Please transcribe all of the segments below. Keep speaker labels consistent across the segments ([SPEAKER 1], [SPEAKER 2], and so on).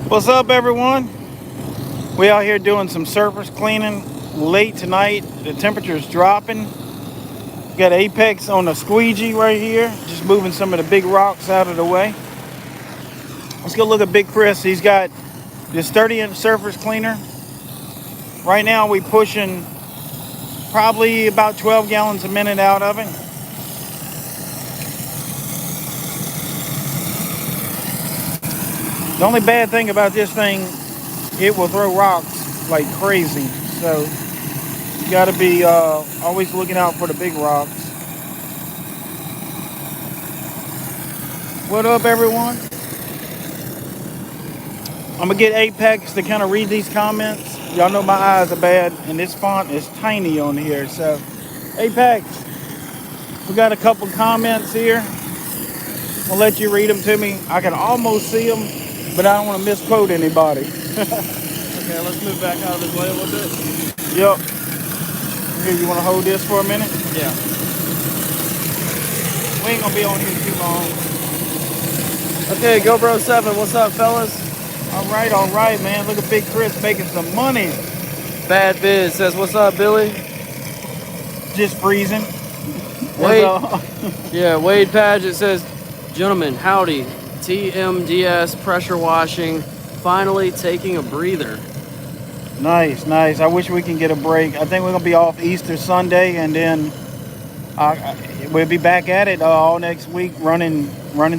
[SPEAKER 1] What's up, everyone? We out here doing some surface cleaning late tonight. The temperature's dropping. Got Apex on a squeegee right here, just moving some of the big rocks out of the way. Let's go look at Big Chris. He's got this 30-inch surface cleaner. Right now we pushing probably about 12 gallons a minute out of it. The only bad thing about this thing, it will throw rocks like crazy. So you got to be always looking out for the big rocks. What up, everyone? I'm going to get Apex to kind of read these comments. Y'all know my eyes are bad, and this font is tiny on here. So, Apex, we got a couple comments here. I'll let you read them to me. I can almost see them, but I don't want to misquote anybody.
[SPEAKER 2] Okay, let's move back out of his way a little bit.
[SPEAKER 1] Yep. Here, you want to hold this for a minute?
[SPEAKER 2] Yeah.
[SPEAKER 1] We ain't going to be on here too long.
[SPEAKER 2] Okay, GoBro 7, what's up, fellas?
[SPEAKER 1] All right, man. Look at Big Chris making some money.
[SPEAKER 2] Bad Biz says, what's up, Billy?
[SPEAKER 1] Just freezing.
[SPEAKER 2] Wade, Wade Paget says, gentlemen, howdy. TMDS pressure washing, finally taking a breather.
[SPEAKER 1] Nice. I wish we can get a break. I think we're going to be off Easter Sunday, and then we'll be back at it all next week running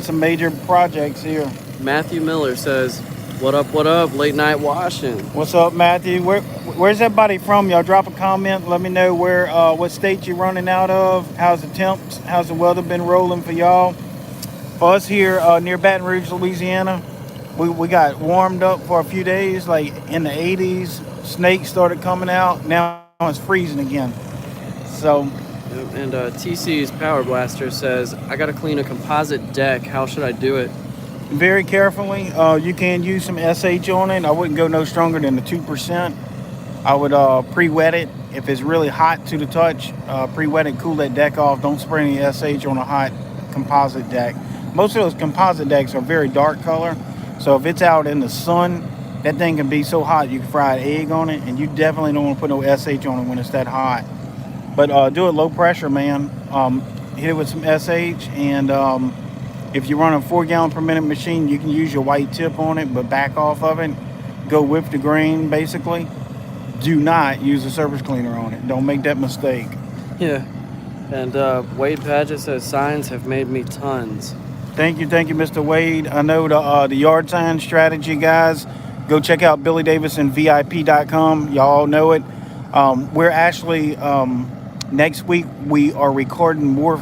[SPEAKER 1] some major projects here.
[SPEAKER 2] Matthew Miller says, what up, late night washing.
[SPEAKER 1] What's up, Matthew? Where's everybody from? Y'all drop a comment. Let me know what state you're running out of. How's the temps? How's the weather been rolling for y'all? For us here near Baton Rouge, Louisiana, we got warmed up for a few days, like in the 80s. Snakes started coming out. Now it's freezing again. So.
[SPEAKER 2] And TC's Power Blaster says, I got to clean a composite deck. How should I do it?
[SPEAKER 1] Very carefully. You can use some SH on it. I wouldn't go no stronger than the 2%. I would pre-wet it. If it's really hot to the touch, pre-wet it, cool that deck off. Don't spray any SH on a hot composite deck. Most of those composite decks are very dark color. So if it's out in the sun, that thing can be so hot you can fry an egg on it. And you definitely don't want to put no SH on it when it's that hot. But do it low pressure, man. Hit it with some SH, and if you run a 4 gallon per minute machine, you can use your white tip on it, but back off of it. Go with the grain, basically. Do not use a surface cleaner on it. Don't make that mistake.
[SPEAKER 2] Yeah. And Wade Paget says, signs have made me tons.
[SPEAKER 1] Thank you, Mr. Wade. I know the yard sign strategy, guys. Go check out BillyDavidsonVIP.com. Y'all know it. We're actually... next week, we are recording more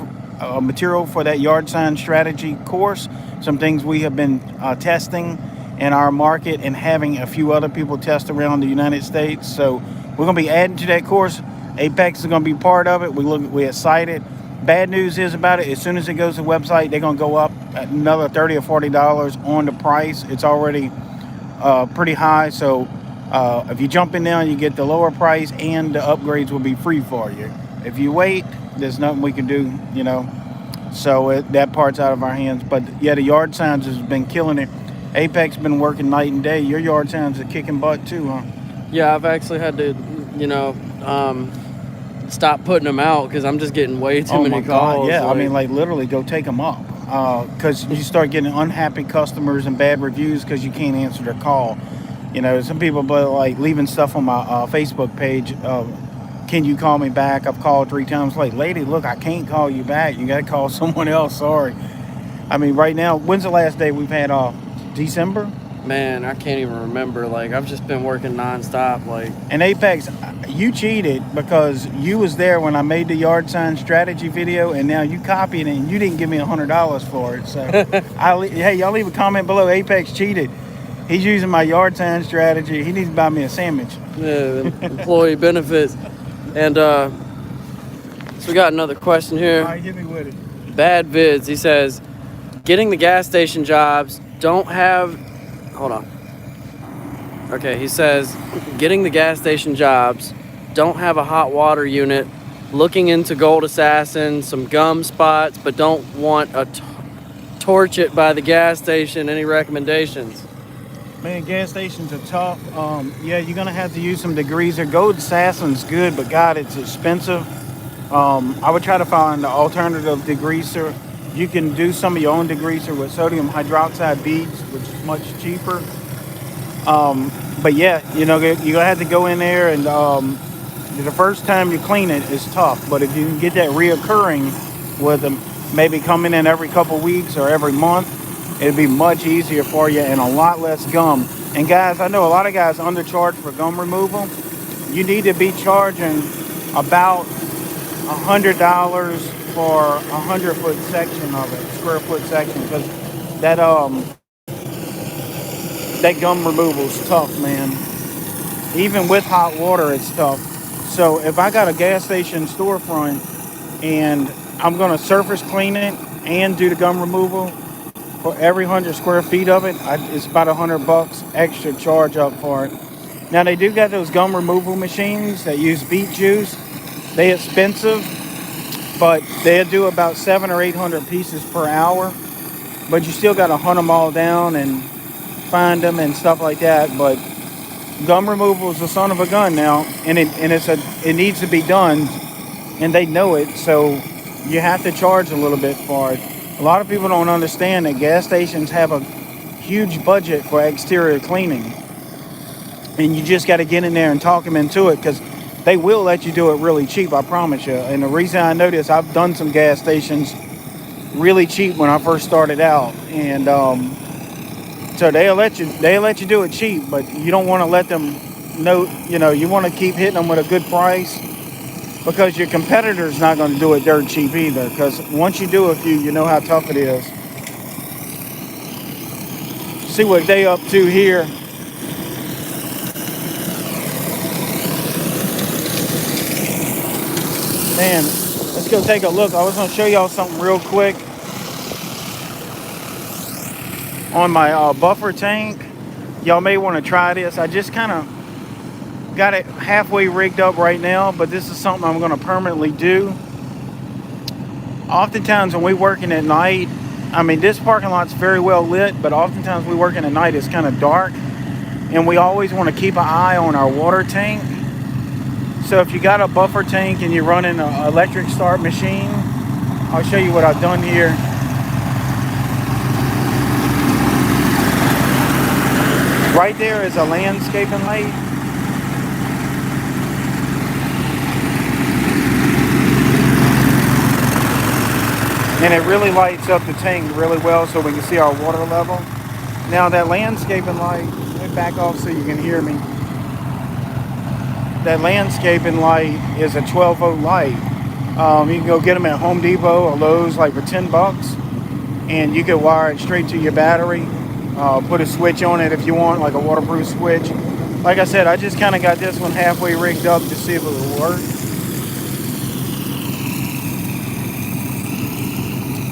[SPEAKER 1] material for that yard sign strategy course. Some things we have been testing in our market and having a few other people test around the United States. So we're going to be adding to that course. Apex is going to be part of it. We're excited. Bad news is about it, as soon as it goes to the website, they're going to go up another $30 or $40 on the price. It's already pretty high. So if you jump in there, you get the lower price, and the upgrades will be free for you. If you wait, there's nothing we can do, So that part's out of our hands. But yeah, the yard signs has been killing it. Apex been working night and day. Your yard signs are kicking butt too, huh?
[SPEAKER 2] Yeah, I've actually had to, stop putting them out because I'm just getting way too many calls.
[SPEAKER 1] Yeah, I mean, like literally go take them up. Because you start getting unhappy customers and bad reviews because you can't answer their call. Some people like leaving stuff on my Facebook page. Can you call me back? I've called 3 times. Like, lady, look, I can't call you back. You got to call someone else. Sorry. I mean, right now, when's the last day we've had off? December?
[SPEAKER 2] Man, I can't even remember. Like, I've just been working nonstop. Like,
[SPEAKER 1] and Apex, you cheated because you was there when I made the yard sign strategy video, and now you copied it and you didn't give me $100 for it. So, hey, y'all leave a comment below. Apex cheated. He's using my yard sign strategy. He needs to buy me a sandwich.
[SPEAKER 2] Yeah, employee benefits. And so we got another question here.
[SPEAKER 1] All right, hit me with it.
[SPEAKER 2] Bad Vids, he says, getting the gas station jobs don't have... Hold on. Okay, he says, getting the gas station jobs don't have a hot water unit, looking into Gold Assassin, some gum spots, but don't want a torch it by the gas station. Any recommendations?
[SPEAKER 1] Man, gas stations are tough. Yeah, you're gonna have to use some degreaser. Gold Assassin's good, but God, it's expensive. I would try to find the alternative degreaser. You can do some of your own degreaser with sodium hydroxide beads, which is much cheaper. But yeah, you're gonna have to go in there and the first time you clean it is tough. But if you can get that reoccurring with them, maybe coming in every couple weeks or every month, it'd be much easier for you and a lot less gum. And guys, I know a lot of guys undercharge for gum removal. You need to be charging about $100 for 100 foot section of it, square foot section, because that that gum removal is tough, man. Even with hot water, it's tough. So if I got a gas station storefront and I'm gonna surface clean it and do the gum removal for every 100 square feet of it, it's about $100 extra charge up for it. Now they do got those gum removal machines that use beet juice. They expensive, but they do about 700 or 800 pieces per hour. But you still got to hunt them all down and find them and stuff like that. But gum removal is the son of a gun now, and it needs to be done, and they know it. So you have to charge a little bit for it. A lot of people don't understand that gas stations have a huge budget for exterior cleaning, and you just got to get in there and talk them into it because they will let you do it really cheap. I promise you. And the reason I know this, I've done some gas stations really cheap when I first started out, and so they'll let you do it cheap, but you don't want to let them know. You want to keep hitting them with a good price because your competitor's not going to do it dirt cheap either. Because once you do a few, you know how tough it is. See what they up to here. Man, let's go take a look. I was going to show y'all something real quick on my buffer tank. Y'all may want to try this. I just kind of got it halfway rigged up right now, but this is something I'm going to permanently do. Oftentimes when we're working at night, I mean, this parking lot's very well lit, but oftentimes we're working at night, it's kind of dark, and we always want to keep an eye on our water tank. So if you got a buffer tank and you're running an electric start machine, I'll show you what I've done here. Right there is a landscaping light. And it really lights up the tank really well so we can see our water level. Now that landscaping light, let me back off so you can hear me. That landscaping light is a 12-volt light. You can go get them at Home Depot or Lowe's like for $10, and you can wire it straight to your battery. Put a switch on it if you want, like a waterproof switch. Like I said, I just kind of got this one halfway rigged up to see if it will work.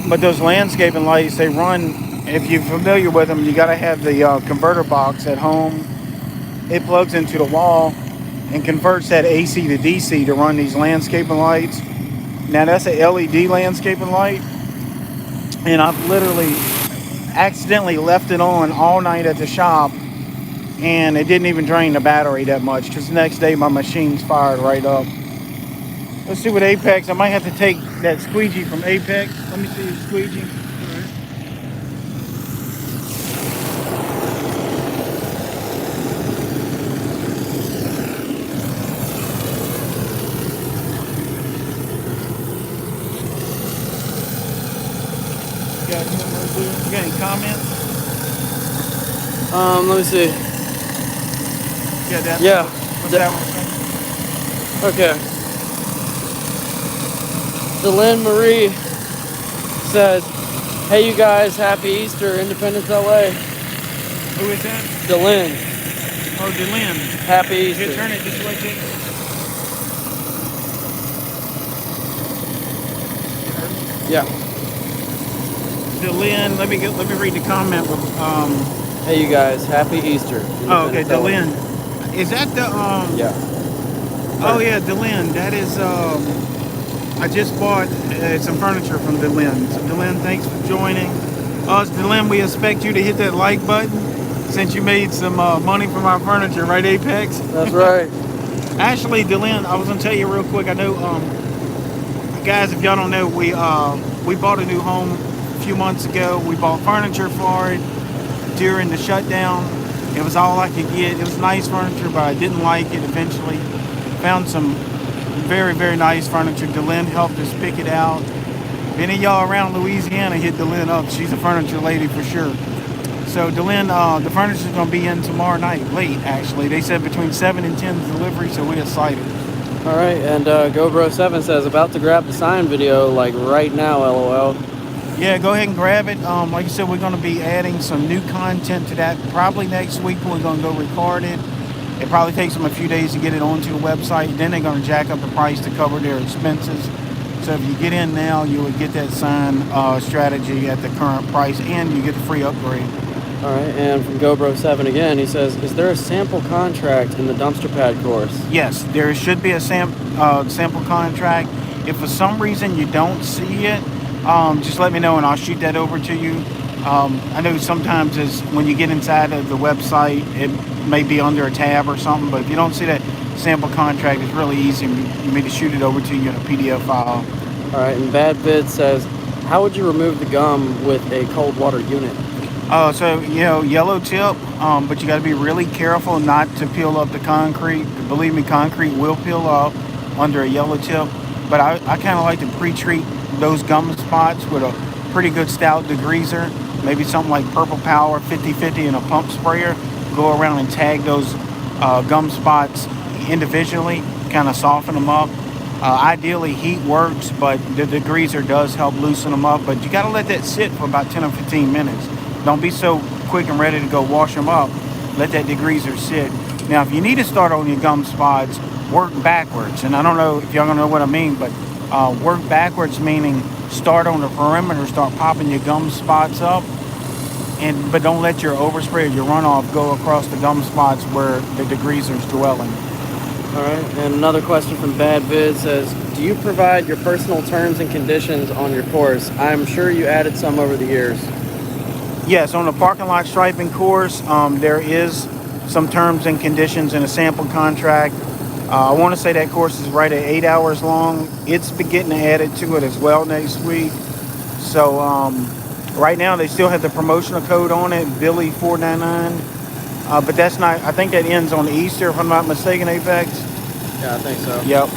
[SPEAKER 1] But those landscaping lights, they run, if you're familiar with them, you got to have the converter box at home. It plugs into the wall and converts that AC to DC to run these landscaping lights. Now that's a LED landscaping light, and I've literally accidentally left it on all night at the shop, and it didn't even drain the battery that much because the next day my machine's fired right up. Let's see what Apex, I might have to take that squeegee from Apex. Let me see the squeegee. You got any comments?
[SPEAKER 2] Let me see.
[SPEAKER 1] Yeah, that.
[SPEAKER 2] Yeah.
[SPEAKER 1] What's that one?
[SPEAKER 2] Okay. Delynn Marie says, "Hey, you guys, happy Easter, Independence, LA."
[SPEAKER 1] Who is that?
[SPEAKER 2] Delynn.
[SPEAKER 1] Oh, Delynn.
[SPEAKER 2] Happy Easter.
[SPEAKER 1] Here, turn it this way, Jake.
[SPEAKER 2] Yeah.
[SPEAKER 1] Delynn, let me read the comment.
[SPEAKER 2] Hey, you guys, happy Easter.
[SPEAKER 1] Oh, okay,
[SPEAKER 2] Independence,
[SPEAKER 1] Delynn. Is that the
[SPEAKER 2] Yeah.
[SPEAKER 1] Oh yeah, Delynn. That is I just bought some furniture from Delynn. So Delynn, thanks for joining us. Delynn, we expect you to hit that like button, since you made some money from our furniture, right, Apex?
[SPEAKER 2] That's right.
[SPEAKER 1] Actually, Dylan, I was gonna tell you real quick. I know, guys, if y'all don't know, we bought a new home a few months ago. We bought furniture for it during the shutdown. It was all I could get. It was nice furniture, but I didn't like it. Eventually, found some very, very nice furniture. Dylan helped us pick it out. If any of y'all around Louisiana, hit Dylan up. She's a furniture lady for sure. So Dylan, the furniture's gonna be in tomorrow night, late actually. They said between 7 and 10 delivery, so we're excited.
[SPEAKER 2] All right, and GoBro7 says about to grab the sign video like right now, LOL.
[SPEAKER 1] Yeah, go ahead and grab it. Like I said, we're gonna be adding some new content to that. Probably next week we're gonna go record it. It probably takes them a few days to get it onto the website. Then they're gonna jack up the price to cover their expenses. So if you get in now, you would get that sign strategy at the current price, and you get the free upgrade.
[SPEAKER 2] All right, and from GoBro7 again, he says, is there a sample contract in the dumpster pad course?
[SPEAKER 1] Yes, there should be a sample contract. If for some reason you don't see it, just let me know and I'll shoot that over to you. I know sometimes when you get inside of the website, it may be under a tab or something, but if you don't see that sample contract, it's really easy for me to shoot it over to you in a PDF file.
[SPEAKER 2] All right, and Bad Vid says, how would you remove the gum with a cold water unit?
[SPEAKER 1] So, yellow tip, but you got to be really careful not to peel up the concrete. Believe me, concrete will peel up under a yellow tip, but I kind of like to pre-treat those gum spots with a pretty good stout degreaser, maybe something like Purple Power 50/50 and a pump sprayer. Go around and tag those gum spots individually, kind of soften them up. Ideally, heat works, but the degreaser does help loosen them up, but you got to let that sit for about 10 or 15 minutes. Don't be so quick and ready to go wash them up. Let that degreaser sit. Now, if you need to start on your gum spots, work backwards. And I don't know if y'all gonna know what I mean, but work backwards meaning start on the perimeter, start popping your gum spots up, but don't let your overspray or your runoff go across the gum spots where the degreaser's dwelling.
[SPEAKER 2] All right, and another question from Bad Vid says, do you provide your personal terms and conditions on your course? I'm sure you added some over the years.
[SPEAKER 1] Yes, on the parking lot striping course, there is some terms and conditions in a sample contract. I want to say that course is right at 8 hours long. It's getting added to it as well next week. So right now they still have the promotional code on it, Billy499. But that's not, I think that ends on Easter, if I'm not mistaken, Apex.
[SPEAKER 2] Yeah, I think so.
[SPEAKER 1] Yep.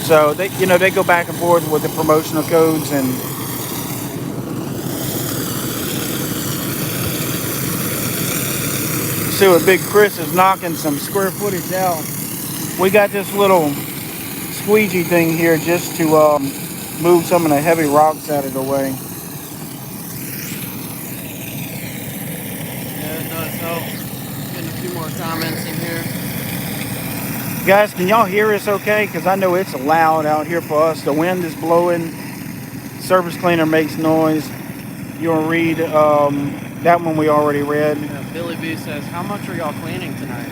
[SPEAKER 1] So they go back and forth with the promotional codes. And see what Big Chris is knocking some square footage out. We got this little squeegee thing here just to move some of the heavy rocks out of the way.
[SPEAKER 2] Yeah, it does help. Getting a few more comments in here.
[SPEAKER 1] Guys, can y'all hear us okay? Because I know it's loud out here for us. The wind is blowing. Surface cleaner makes noise. You want to read that one we already read.
[SPEAKER 2] Yeah, Billy B says, how much are y'all cleaning tonight?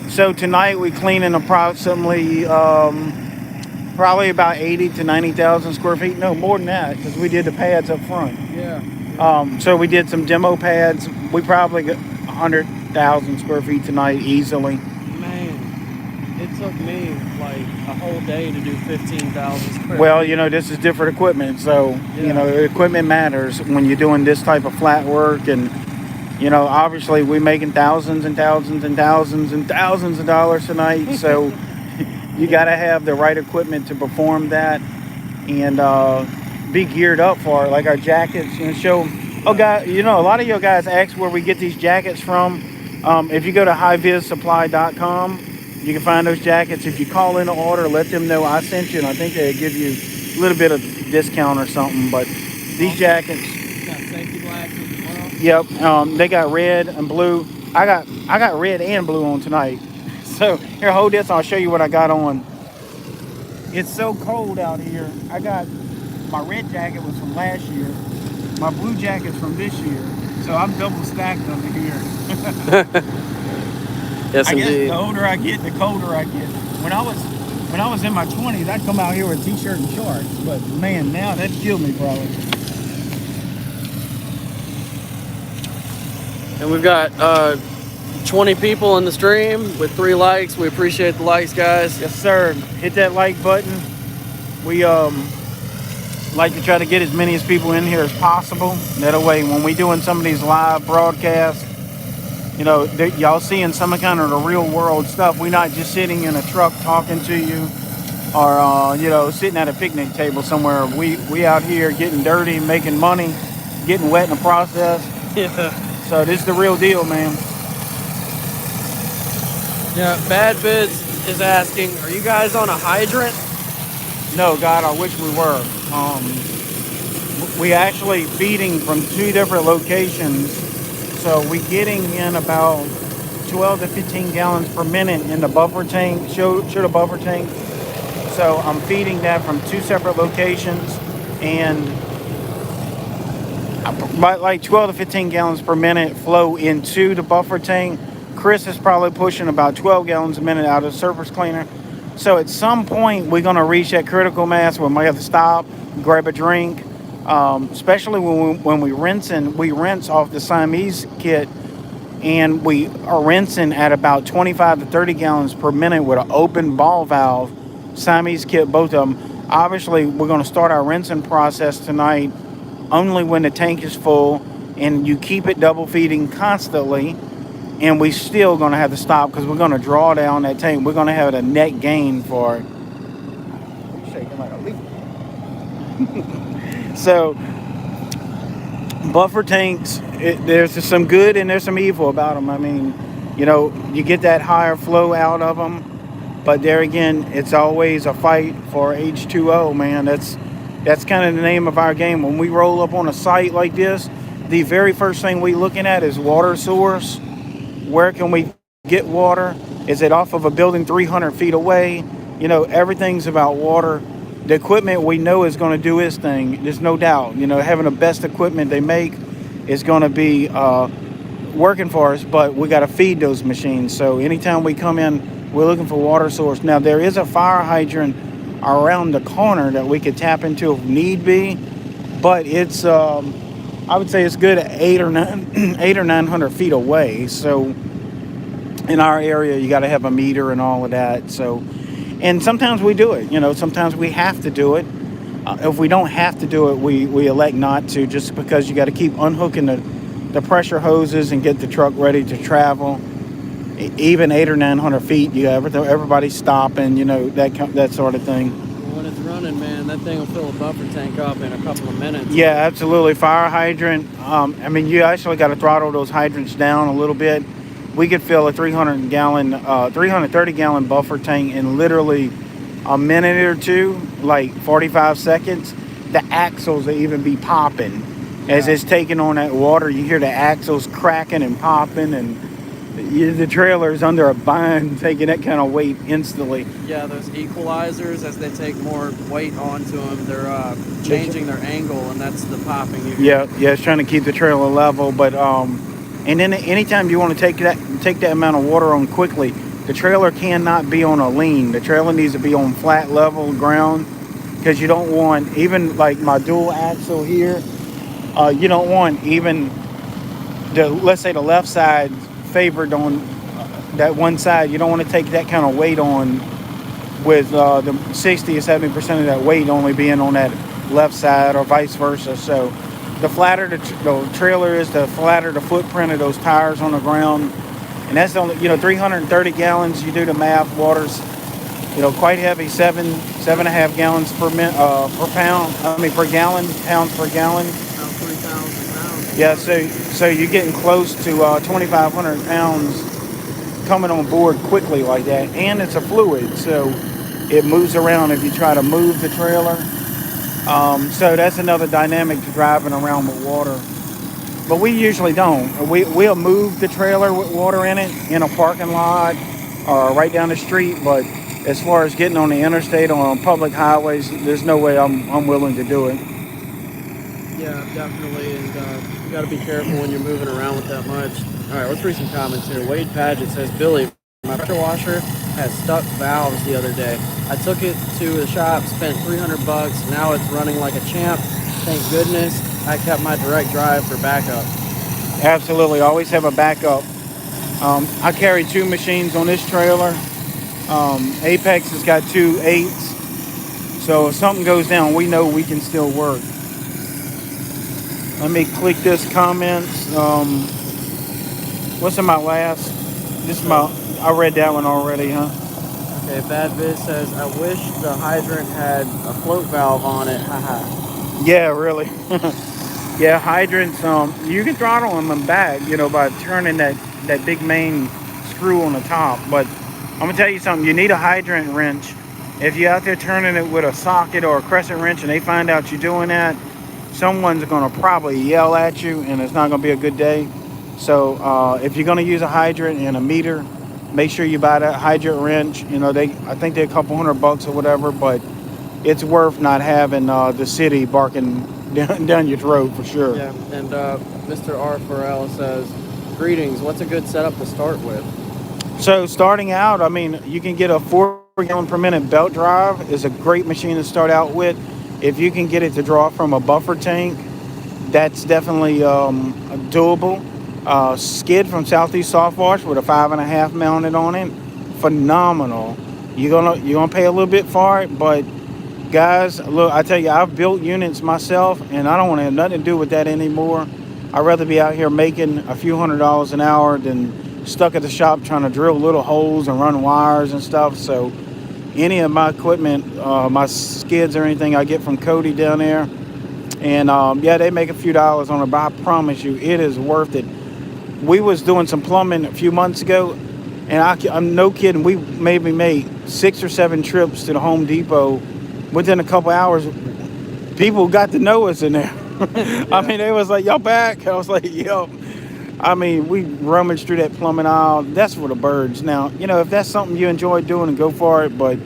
[SPEAKER 1] So tonight we cleaning approximately probably about 80 to 90,000 square feet. No, more than that, because we did the pads up front.
[SPEAKER 2] Yeah.
[SPEAKER 1] So we did some demo pads. We probably got 100,000 square feet tonight easily.
[SPEAKER 2] Man, it took me like a whole day to do 15,000 square feet.
[SPEAKER 1] Well, this is different equipment, so
[SPEAKER 2] Yeah.
[SPEAKER 1] equipment matters when you're doing this type of flat work. And obviously we're making thousands and thousands and thousands and thousands of dollars tonight. So you got to have the right equipment to perform that and be geared up for it. Like our jackets, show. Oh, God, a lot of you guys ask where we get these jackets from. If you go to highvissupply.com, you can find those jackets. If you call in an order, let them know I sent you, and I think they'll give you a little bit of discount or something. But these jackets,
[SPEAKER 2] Got safety glasses as well.
[SPEAKER 1] yep, they got red and blue. I got red and blue on tonight. So here, hold this. I'll show you what I got on. It's so cold out here. I got my red jacket was from last year. My blue jacket's from this year. So I'm double stacked under here.
[SPEAKER 2] Yes,
[SPEAKER 1] I guess
[SPEAKER 2] indeed.
[SPEAKER 1] the older I get, the colder I get. When I was in my 20s, I'd come out here with a t-shirt and shorts. But man, now that'd kill me probably.
[SPEAKER 2] And we've got 20 people in the stream with 3 likes. We appreciate the likes, guys.
[SPEAKER 1] Yes, sir. Hit that like button. We like to try to get as many as people in here as possible. That way, when we doing some of these live broadcasts, you know, y'all seeing some kind of the real world stuff. We're not just sitting in a truck talking to you, or you know, sitting at a picnic table somewhere. We out here getting dirty, making money, getting wet in the process.
[SPEAKER 2] Yeah.
[SPEAKER 1] So this is the real deal, man.
[SPEAKER 2] Yeah. Bad Bids is asking, are you guys on a hydrant?
[SPEAKER 1] No, God, I wish we were. We actually feeding from 2 different locations, so we getting in about 12 to 15 gallons per minute in the buffer tank, show the buffer tank. So I'm feeding that from 2 separate locations, and about like 12 to 15 gallons per minute flow into the buffer tank. Chris is probably pushing about 12 gallons a minute out of the surface cleaner. So at some point, we're going to reach that critical mass where we might have to stop, grab a drink, especially when we rinse off the Siamese kit, and we are rinsing at about 25 to 30 gallons per minute with an open ball valve. Siamese kit, both of them. Obviously, we're going to start our rinsing process tonight only when the tank is full, and you keep it double feeding constantly. And we still going to have to stop because we're going to draw down that tank. We're going to have a net gain for it. You're shaking like a leaf. So, buffer tanks, there's some good and there's some evil about them. I mean, you know, you get that higher flow out of them. But there again, it's always a fight for H2O, man. That's kind of the name of our game. When we roll up on a site like this, the very first thing we looking at is water source. Where can we get water? Is it off of a building 300 feet away? You know, everything's about water. The equipment we know is going to do its thing. There's no doubt. You know, having the best equipment they make is going to be working for us, but we got to feed those machines. So anytime we come in, we're looking for water source. Now, there is a fire hydrant around the corner that we could tap into if need be, but it's I would say it's good at 800 or 900 feet away. So in our area, you got to have a meter and all of that. So, and sometimes we do it. You know, sometimes we have to do it. If we don't have to do it, we elect not to, just because you got to keep unhooking the pressure hoses and get the truck ready to travel. Even 800 or 900 feet, you got everybody stopping. You know, that sort of thing.
[SPEAKER 2] When it's running, man, that thing will fill a buffer tank up in a couple of minutes.
[SPEAKER 1] Yeah, absolutely. Fire hydrant. I mean, you actually got to throttle those hydrants down a little bit. We could fill a 330 gallon buffer tank in literally a minute or two, like 45 seconds. The axles will even be popping as it's taking on that water. You hear the axles cracking and popping, and the trailer is under a bind taking that kind of weight instantly.
[SPEAKER 2] Yeah, those equalizers, as they take more weight onto them, they're changing their angle, and that's the popping.
[SPEAKER 1] Yeah, it's trying to keep the trailer level. But and then anytime you want to take that amount of water on quickly, the trailer cannot be on a lean. The trailer needs to be on flat, level ground, because you don't want, even like my dual axle here, you don't want even let's say the left side favored on that one side. You don't want to take that kind of weight on with the 60 or 70% of that weight only being on that left side, or vice versa. So the flatter the trailer is, the flatter the footprint of those tires on the ground. And that's only, 330 gallons. You do the math, water's, quite heavy, 7.5 gallons per pound. Per gallon, pounds per gallon.
[SPEAKER 2] About 3,000 pounds.
[SPEAKER 1] Yeah, so you're getting close to 2,500 pounds coming on board quickly like that. And it's a fluid, so it moves around if you try to move the trailer. So that's another dynamic to driving around with water. But we usually don't. We'll move the trailer with water in it in a parking lot or right down the street. But as far as getting on the interstate or on public highways, there's no way I'm willing to do it.
[SPEAKER 2] Yeah, definitely. And you got to be careful when you're moving around with that much. All right, let's read some comments here. Wade Paget says, Billy, my pressure washer has stuck valves the other day. I took it to the shop, spent $300. Now it's running like a champ. Thank goodness I kept my direct drive for backup.
[SPEAKER 1] Absolutely. Always have a backup. I carry two machines on this trailer. Apex has got two eights. So if something goes down, we know we can still work. Let me click this comments. What's in my last? This is my. I read that one already, huh?
[SPEAKER 2] Okay, Bad Biz says, I wish the hydrant had a float valve on it. Haha.
[SPEAKER 1] Yeah, really. Yeah, hydrants. You can throttle them back, by turning that big main screw on the top. But I'm gonna tell you something. You need a hydrant wrench. If you're out there turning it with a socket or a crescent wrench, and they find out you're doing that, someone's gonna probably yell at you, and it's not gonna be a good day. So if you're gonna use a hydrant and a meter, make sure you buy that hydrant wrench. I think they're a couple $100 or whatever, but it's worth not having the city barking down your throat for sure.
[SPEAKER 2] Yeah, and Mr. R. Farrell says, greetings, what's a good setup to start with?
[SPEAKER 1] So starting out, I mean, you can get a 4 gallon per minute belt drive is a great machine to start out with. If you can get it to draw from a buffer tank, that's definitely doable. Skid from Southeast Soft Wash with a 5.5 mounted on it, phenomenal. You're gonna pay a little bit for it, but guys, look, I tell you, I've built units myself, and I don't want to have nothing to do with that anymore. I'd rather be out here making a few $100s an hour than stuck at the shop trying to drill little holes and run wires and stuff. So any of my equipment, my skids or anything I get from Cody down there, and yeah, they make a few dollars on it, but I promise you, it is worth it. We was doing some plumbing a few months ago, and I'm no kidding, we maybe made 6 or 7 trips to the Home Depot. Within a couple hours, people got to know us in there. Yeah. I mean, they was like, y'all back? I was like, yo. I mean, we rummaged through that plumbing aisle. That's for the birds. Now, if that's something you enjoy doing, and go for it. But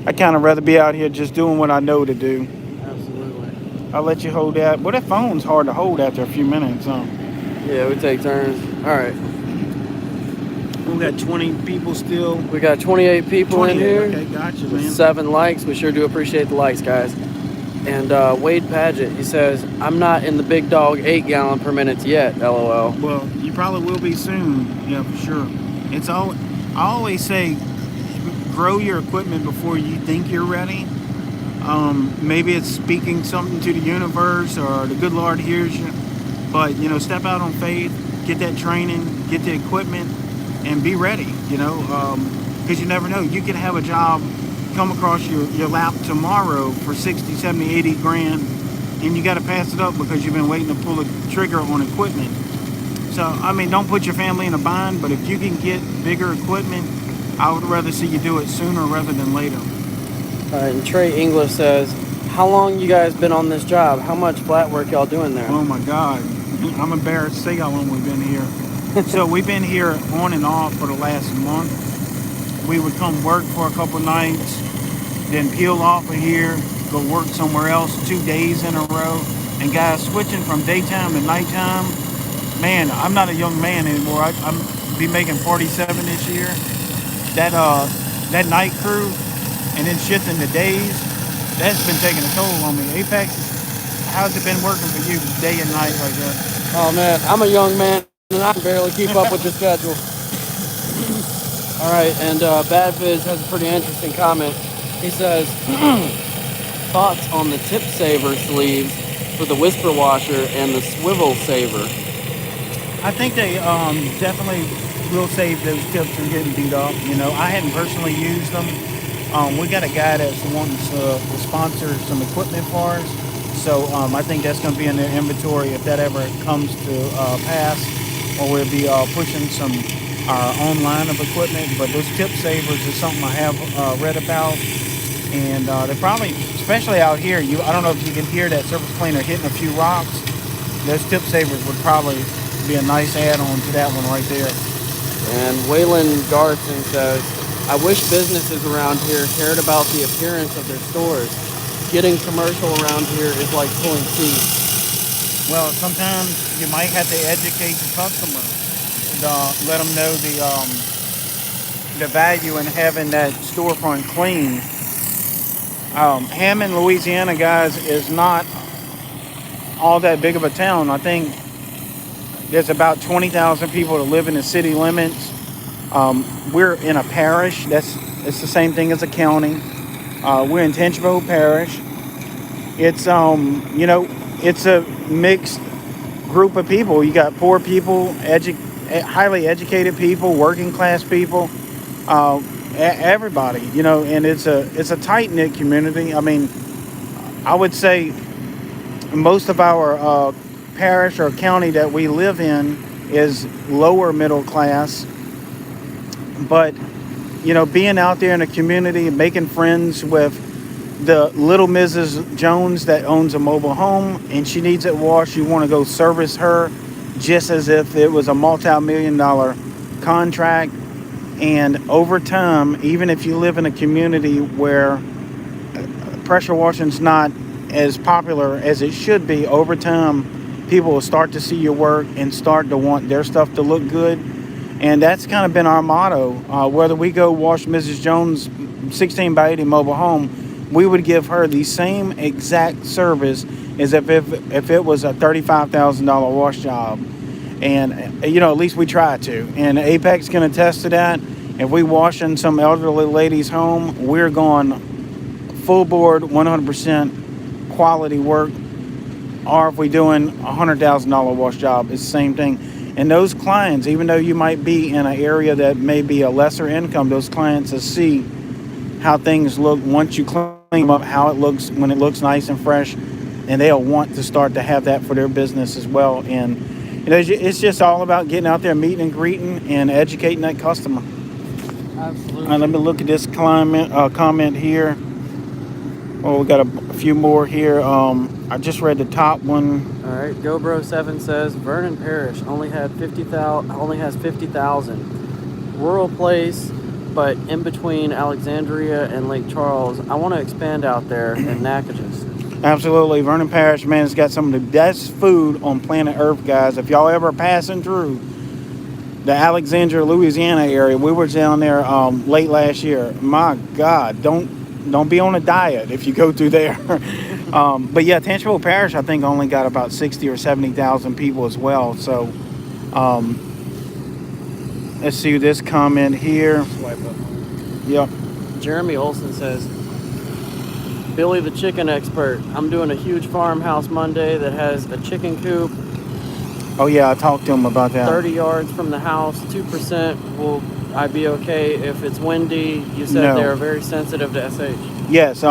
[SPEAKER 1] I kind of rather be out here just doing what I know to do.
[SPEAKER 2] Absolutely.
[SPEAKER 1] I'll let you hold that. But that phone's hard to hold after a few minutes, huh?
[SPEAKER 2] Yeah, we take turns. All right.
[SPEAKER 1] We got 20 people still.
[SPEAKER 2] We got 28 people in here.
[SPEAKER 1] Okay, gotcha, man.
[SPEAKER 2] 7 likes. We sure do appreciate the likes, guys. And Wade Paget, he says, I'm not in the big dog 8 gallon per minute yet, LOL.
[SPEAKER 1] Well, you probably will be soon. Yeah, for sure. I always say, grow your equipment before you think you're ready. Maybe it's speaking something to the universe, or the good Lord hears you. But, step out on faith, get that training, get the equipment, and be ready, because you never know. You could have a job come across your lap tomorrow for 60, 70, 80 grand, and you got to pass it up because you've been waiting to pull the trigger on equipment. So, I mean, don't put your family in a bind, but if you can get bigger equipment, I would rather see you do it sooner rather than later.
[SPEAKER 2] All right, and Trey English says, how long you guys been on this job? How much flat work y'all doing there?
[SPEAKER 1] Oh, my God. I'm embarrassed to say how long we've been here. So we've been here on and off for the last month. We would come work for a couple nights, then peel off of here, go work somewhere else 2 days in a row. And guys, switching from daytime to nighttime, man, I'm not a young man anymore. I'm be making 47 this year. That night crew and then shifting the days, that's been taking a toll on me. Apex, how's it been working for you day and night like that?
[SPEAKER 2] Oh man, I'm a young man and I can barely keep up with the schedule. All right, and Bad Viz has a pretty interesting comment. He says, thoughts on the tip saver sleeves for the whisper washer and the swivel saver?
[SPEAKER 1] I think they definitely will save those tips from getting beat up. I hadn't personally used them. We got a guy that's wanting to sponsor some equipment for us. So I think that's going to be in their inventory if that ever comes to pass, or we'll be pushing our own line of equipment. But those tip savers is something I have read about. And they're probably, especially out here, I don't know if you can hear that surface cleaner hitting a few rocks. Those tip savers would probably be a nice add-on to that one right there.
[SPEAKER 2] And Waylon Garson says, I wish businesses around here cared about the appearance of their stores. Getting commercial around here is like pulling teeth.
[SPEAKER 1] Well, sometimes you might have to educate the customer, let them know the value in having that storefront clean. Hammond, Louisiana, guys, is not all that big of a town. I think There's about 20,000 people that live in the city limits. We're in a parish. It's the same thing as a county. We're in Tenchville Parish. It's it's a mixed group of people. You got poor people, highly educated people, working class people, everybody. And it's a tight knit community. I mean, I would say most of our parish or county that we live in is lower middle class, but being out there in the community, making friends with the little Mrs. Jones that owns a mobile home and she needs it washed, you want to go service her just as if it was a multi-million-dollar contract. And over time, even if you live in a community where pressure washing's not as popular as it should be, over time people will start to see your work and start to want their stuff to look good. And that's kind of been our motto. Whether we go wash Mrs. Jones' 16 by 80 mobile home, we would give her the same exact service as if it was a $35,000 wash job. And, at least we try to. And Apex can attest to that. If we wash in some elderly lady's home, we're going full board, 100% quality work. Or if we're doing a $100,000 wash job, it's the same thing. And those clients, even though you might be in an area that may be a lesser income, those clients will see how things look once you clean them up, how it looks when it looks nice and fresh, and they'll want to start to have that for their business as well. And it's just all about getting out there, meeting and greeting, and educating that customer.
[SPEAKER 2] Absolutely.
[SPEAKER 1] Let me look at this comment here. Well, we got a few more here. I just read the top one.
[SPEAKER 2] All right, GoBro7 says Vernon Parish only has 50,000. Rural place, but in between Alexandria and Lake Charles. I want to expand out there in Natchitoches.
[SPEAKER 1] Absolutely. Vernon Parish, man, has got some of the best food on planet Earth, guys. If y'all ever passing through the Alexandria, Louisiana area, we were down there late last year. My God, don't be on a diet if you go through there. But yeah, Tenchville Parish, I think, only got about 60 or 70,000 people as well. So let's see this comment here.
[SPEAKER 2] Swipe up.
[SPEAKER 1] Yep.
[SPEAKER 2] Jeremy Olson says, Billy the chicken expert. I'm doing a huge farmhouse Monday that has a chicken coop.
[SPEAKER 1] Oh yeah, I talked to him about that.
[SPEAKER 2] 30 yards from the house, 2%. Will I be okay if it's windy? You said
[SPEAKER 1] No.
[SPEAKER 2] they're very sensitive to SH.
[SPEAKER 1] Yes.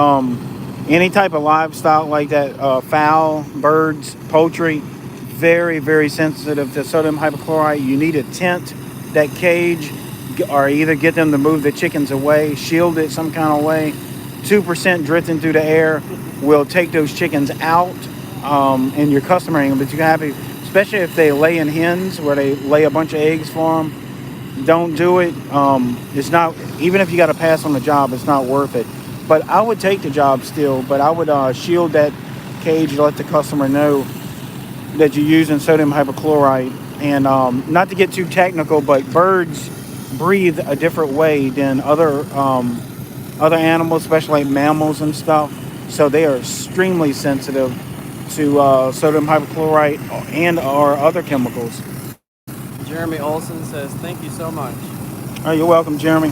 [SPEAKER 1] Any type of livestock like that, fowl, birds, poultry, very, very sensitive to sodium hypochlorite. You need a tent, that cage, or either get them to move the chickens away, shield it some kind of way. 2% drifting through the air will take those chickens out, and your customer ain't gonna be too happy, especially if they lay in hens where they lay a bunch of eggs for them. Don't do it. It's not, even if you got to pass on the job, it's not worth it. But I would take the job still, but I would shield that cage to let the customer know that you're using sodium hypochlorite. And not to get too technical, but birds breathe a different way than other animals, especially like mammals and stuff. So they are extremely sensitive to sodium hypochlorite and or other chemicals.
[SPEAKER 2] Jeremy Olson says, thank you so much.
[SPEAKER 1] Oh, you're welcome, Jeremy.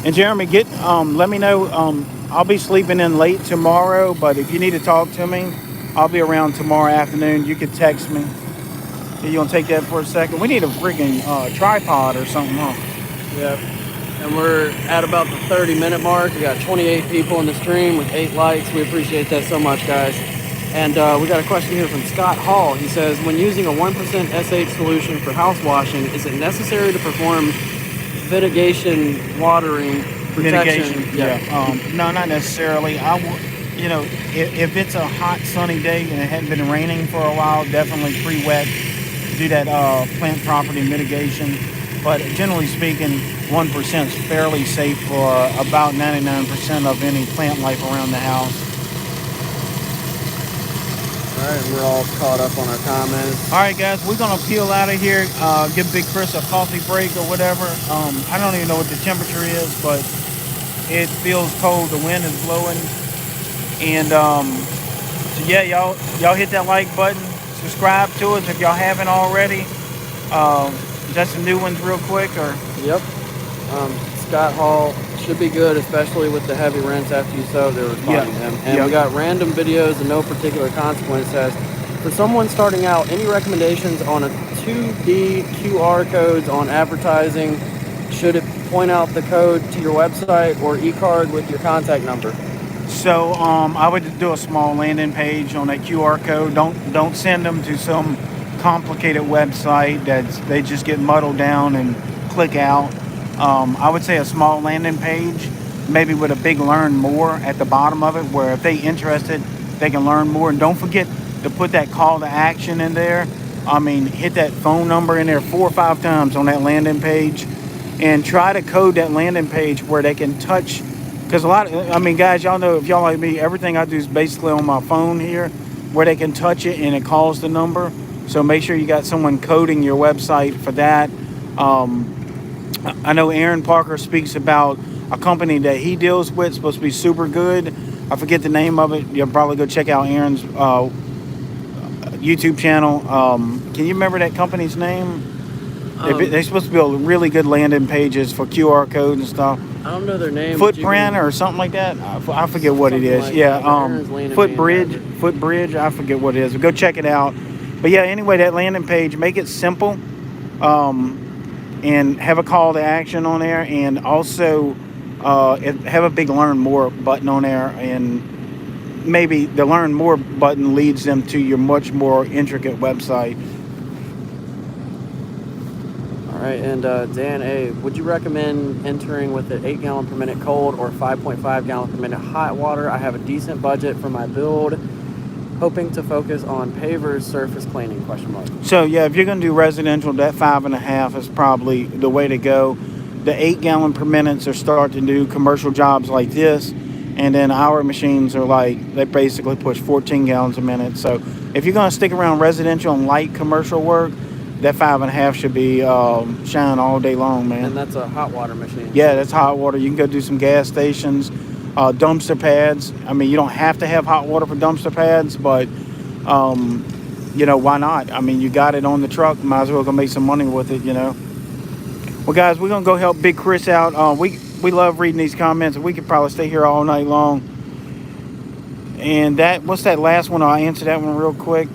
[SPEAKER 1] And Jeremy, let me know. I'll be sleeping in late tomorrow, but if you need to talk to me, I'll be around tomorrow afternoon. You could text me. You gonna take that for a second? We need a freaking tripod or something, huh?
[SPEAKER 2] Yep. And we're at about the 30-minute mark. We got 28 people in the stream with 8 likes. We appreciate that so much, guys. And we got a question here from Scott Hall. He says, when using a 1% SH solution for house washing, is it necessary to perform mitigation watering protection?
[SPEAKER 1] Mitigation, yeah. No, not necessarily. If it's a hot, sunny day and it hadn't been raining for a while, definitely pre-wet. Do that plant property mitigation. But generally speaking, 1% is fairly safe for about 99% of any plant life around the house.
[SPEAKER 2] All right, we're all caught up on our comments.
[SPEAKER 1] All right, guys, we're going to peel out of here, give Big Chris a coffee break or whatever. I don't even know what the temperature is, but it feels cold. The wind is blowing. And so, yeah, y'all hit that like button. Subscribe to us if y'all haven't already. That's the new ones real quick, or?
[SPEAKER 2] Yep. Scott Hall should be good, especially with the heavy rinse after you soak. They're responding to him. And we got random videos and no particular consequence. Says, for someone starting out, any recommendations on a 2D QR codes on advertising? Should it point out the code to your website or e-card with your contact number?
[SPEAKER 1] So I would do a small landing page on that QR code. Don't send them to some complicated website that they just get muddled down and click out. I would say a small landing page, maybe with a big learn more at the bottom of it, where if they interested, they can learn more. And don't forget to put that call to action in there. I mean, hit that phone number in there 4 or 5 times on that landing page, and try to code that landing page where they can touch. Because guys, y'all know, if y'all like me, everything I do is basically on my phone here, where they can touch it and it calls the number. So make sure you got someone coding your website for that. I know Aaron Parker speaks about a company that he deals with, supposed to be super good. I forget the name of it. You'll probably go check out Aaron's YouTube channel. Can you remember that company's name? They're supposed to build really good landing pages for QR codes and stuff.
[SPEAKER 2] I don't know their name.
[SPEAKER 1] Footprint or something like that. I forget what it is.
[SPEAKER 2] Like
[SPEAKER 1] Footbridge. I forget what it is. But go check it out. But yeah, anyway, that landing page, make it simple, and have a call to action on there, and also have a big learn more button on there, and maybe the learn more button leads them to your much more intricate website.
[SPEAKER 2] All right, and Dan A., would you recommend entering with an 8 gallon per minute cold or 5.5 gallon per minute hot water? I have a decent budget for my build, hoping to focus on pavers, surface cleaning, ?
[SPEAKER 1] So yeah, if you're going to do residential, that 5.5 is probably the way to go. The 8 gallon per minutes are starting to do commercial jobs like this, and then our machines are they basically push 14 gallons a minute. So if you're going to stick around residential and light commercial work, that 5.5 should be shining all day long, man.
[SPEAKER 2] And that's a hot water machine.
[SPEAKER 1] Yeah, that's hot water. You can go do some gas stations, dumpster pads. I mean, you don't have to have hot water for dumpster pads, but why not? I mean, you got it on the truck. Might as well go make some money with it, Well, guys, we're gonna go help Big Chris out. We love reading these comments. We could probably stay here all night long. And what's that last one? I'll answer that one real quick.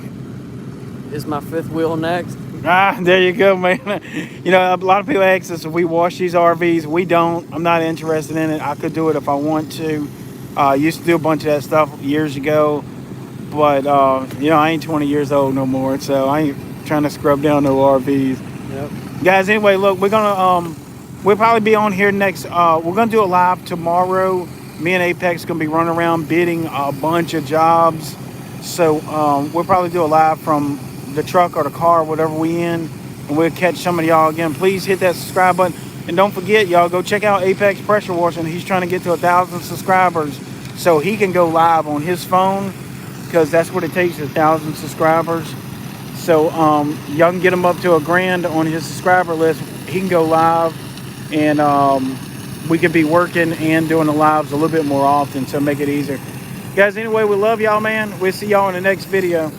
[SPEAKER 2] Is my fifth wheel next?
[SPEAKER 1] There you go, man. A lot of people ask us if we wash these RVs. We don't. I'm not interested in it. I could do it if I want to. I used to do a bunch of that stuff years ago. But, I ain't 20 years old no more. So I ain't trying to scrub down no RVs.
[SPEAKER 2] Yep.
[SPEAKER 1] Guys, anyway, look, we're going to, we'll probably be on here next. We're going to do a live tomorrow. Me and Apex going to be running around bidding a bunch of jobs. So we'll probably do a live from the truck or the car, whatever we in, and we'll catch some of y'all again. Please hit that subscribe button, and don't forget, y'all, go check out Apex Pressure Washing. He's trying to get to 1,000 subscribers so he can go live on his phone, because that's what it takes, 1,000 subscribers. So y'all can get him up to $1,000 on his subscriber list. He can go live, and we could be working and doing the lives a little bit more often, so make it easier. Guys, anyway, we love y'all, man. We'll see y'all in the next video.